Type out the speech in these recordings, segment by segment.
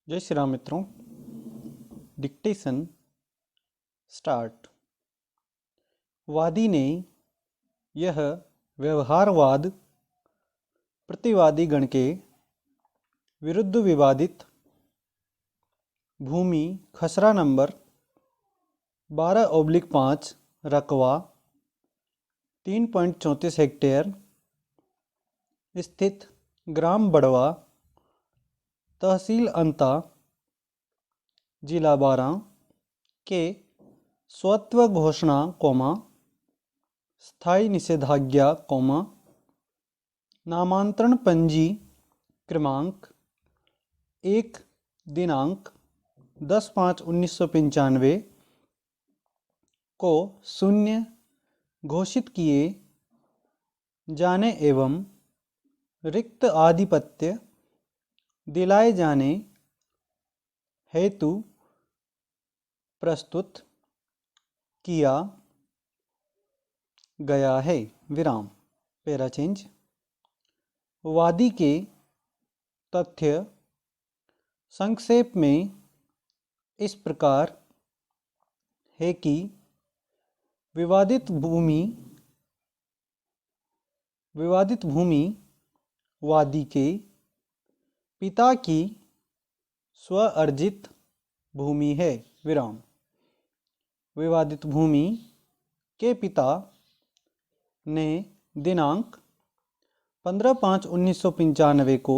जय श्री राम मित्रों। Dictation start. वादी ने यह व्यवहारवाद प्रतिवादी गण के विरुद्ध विवादित भूमि खसरा नंबर 12/5 रकवा 3.34 हेक्टेयर स्थित ग्राम बड़वा, तहसील अंता, जिला बारां के स्वत्व घोषणा स्थायी निषेधाज्ञा नामांतरण पंजी क्रमांक 1 दिनांक 10/5/1995 को शून्य घोषित किए जाने एवं रिक्त आधिपत्य दिलाए जाने हेतु प्रस्तुत किया गया है। विराम। Para change. वादी के तथ्य संक्षेप में इस प्रकार है कि विवादित भूमि वादी के पिता की स्व-अर्जित भूमि है। विराम। विवादित भूमि के पिता ने दिनांक 15/5/1995 को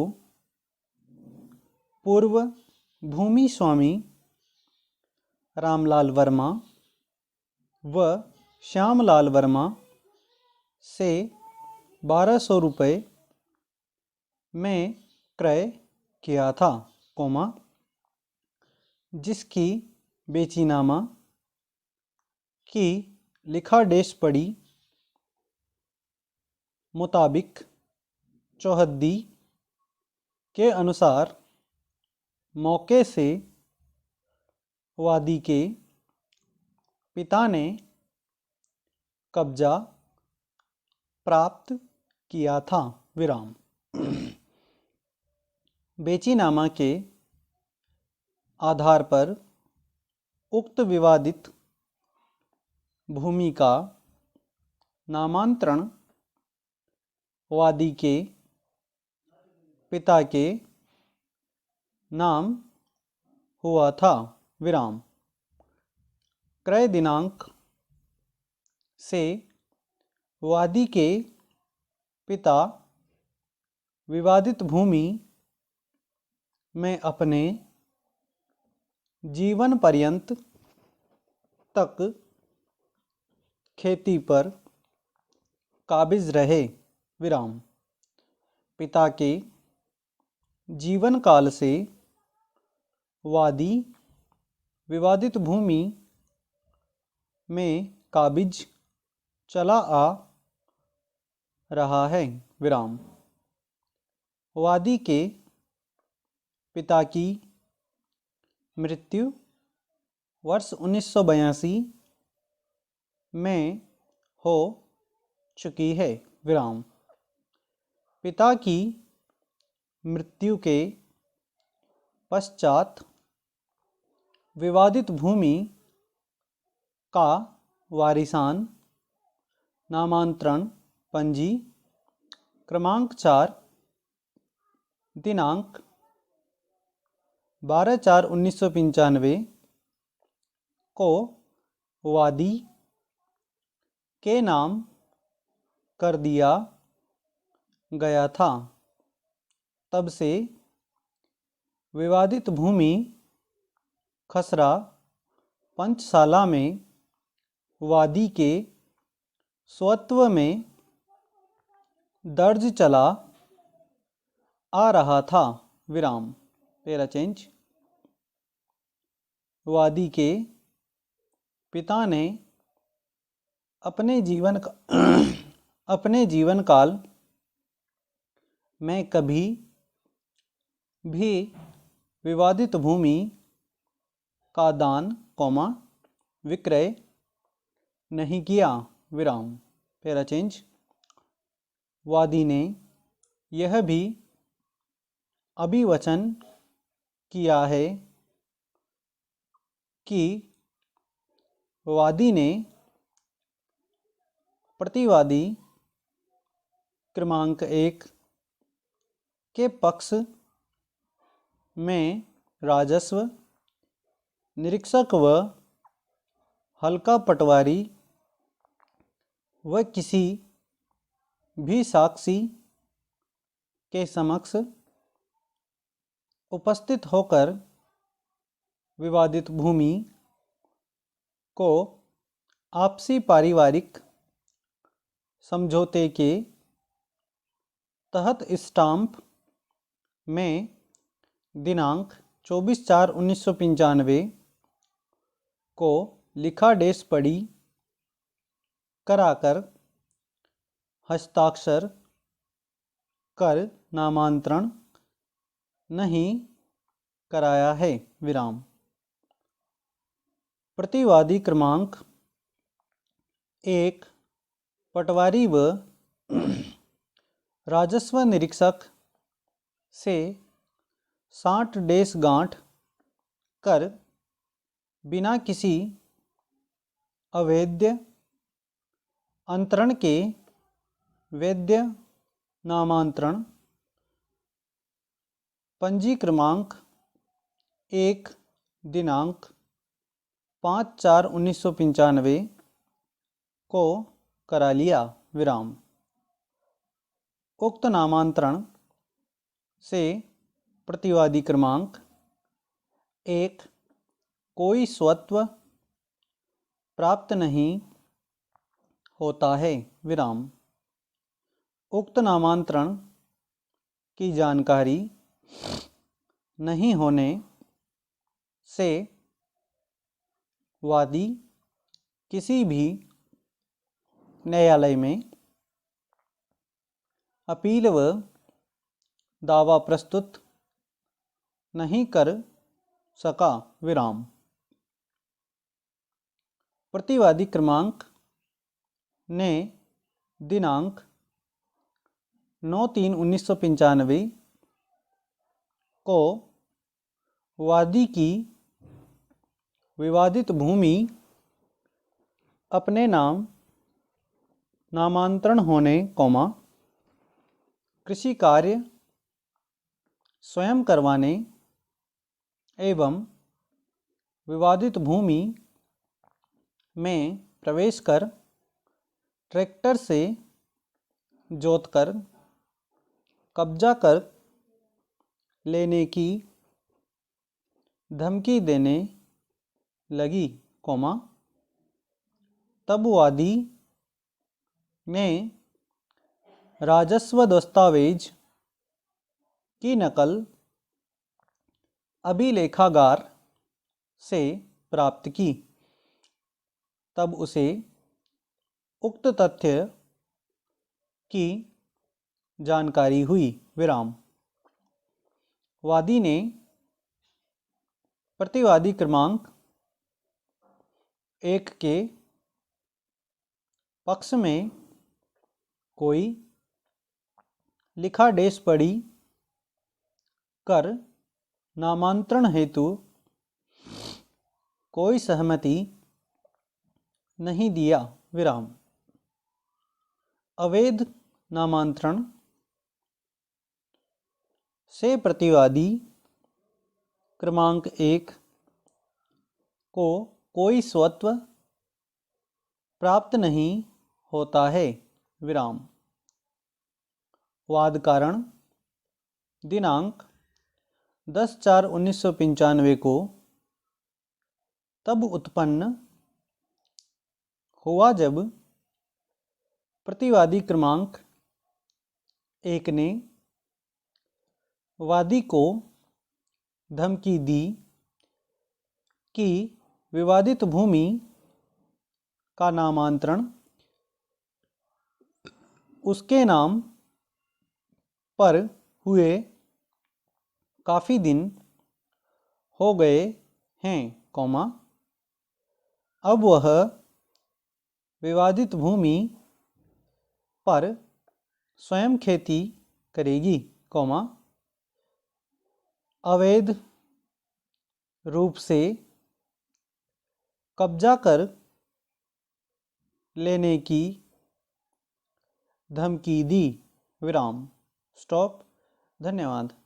पूर्व भूमि स्वामी रामलाल वर्मा व श्यामलाल वर्मा से 1200 रुपये में क्रय किया था, जिसकी बेचीनामा की लिखाडेश पड़ी मुताबिक चौहद्दी के अनुसार मौके से वादी के पिता ने कब्जा प्राप्त किया था। विराम। बेचीनामा के आधार पर उक्त विवादित भूमि का नामांतरण वादी के पिता के नाम हुआ था। विराम। क्रय दिनांक से वादी के पिता विवादित भूमि में अपने जीवन पर्यंत तक खेती पर काबिज रहे। विराम। पिता के जीवन काल से वादी विवादित भूमि में काबिज चला आ रहा है। विराम। वादी के पिता की मृत्यु वर्ष 1982 में हो चुकी है। विराम। पिता की मृत्यु के पश्चात विवादित भूमि का वारिसान नामांतरण पंजी क्रमांक 4 दिनांक 12/4/1995 को वादी के नाम कर दिया गया था। तब से विवादित भूमि खसरा पंचशाला में वादी के स्वत्व में दर्ज चला आ रहा था। विराम। Para change. वादी के पिता ने अपने जीवन काल में कभी भी विवादित भूमि का दान विक्रय नहीं किया। विराम। Para change. वादी ने यह भी अभिवचन किया है कि वादी ने प्रतिवादी क्रमांक 1 के पक्ष में राजस्व निरीक्षक व हल्का पटवारी व किसी भी साक्षी के समक्ष उपस्थित होकर विवादित भूमि को आपसी पारिवारिक समझौते के तहत स्टाम्प में दिनांक 24/4/1995 को लिखा डेस पढ़ी कराकर हस्ताक्षर कर नामांतरण नहीं कराया है विराम। प्रतिवादी क्रमांक 1 पटवारी व राजस्व निरीक्षक से 60 डेस गांठ कर बिना किसी अवैध अंतरण के वैध नामांतरण पंजी क्रमांक 1 दिनांक 5/4/1995 को करा लिया विराम। उक्त नामांतरण से प्रतिवादी क्रमांक 1 कोई स्वत्व प्राप्त नहीं होता है विराम। उक्त नामांतरण की जानकारी नहीं होने से वादी किसी भी न्यायालय में अपील व दावा प्रस्तुत नहीं कर सका विराम। प्रतिवादी क्रमांक ने दिनांक 9/3/1995 को वादी की विवादित भूमि अपने नाम नामांतरण होने कृषि कार्य स्वयं करवाने एवं विवादित भूमि में प्रवेश कर ट्रैक्टर से जोतकर कब्जा कर लेने की धमकी देने लगी तब वादी ने राजस्व दस्तावेज की नकल अभिलेखागार से प्राप्त की। तब उसे उक्त तथ्य की जानकारी हुई विराम। वादी ने प्रतिवादी क्रमांक 1 के पक्ष में कोई लिखा डेस पढ़ी कर नामांतरण हेतु कोई सहमति नहीं दिया विराम। अवैध नामांतरण से प्रतिवादी क्रमांक 1 को कोई स्वत्व प्राप्त नहीं होता है विराम। वाद कारण दिनांक 10/4/1995 को तब उत्पन्न हुआ जब प्रतिवादी क्रमांक 1 ने वादी को धमकी दी कि विवादित भूमि का नामांतरण उसके नाम पर हुए काफ़ी दिन हो गए हैं अब वह विवादित भूमि पर स्वयं खेती करेगी अवैध रूप से कब्जा कर लेने की धमकी दी। विराम। स्टॉप। धन्यवाद।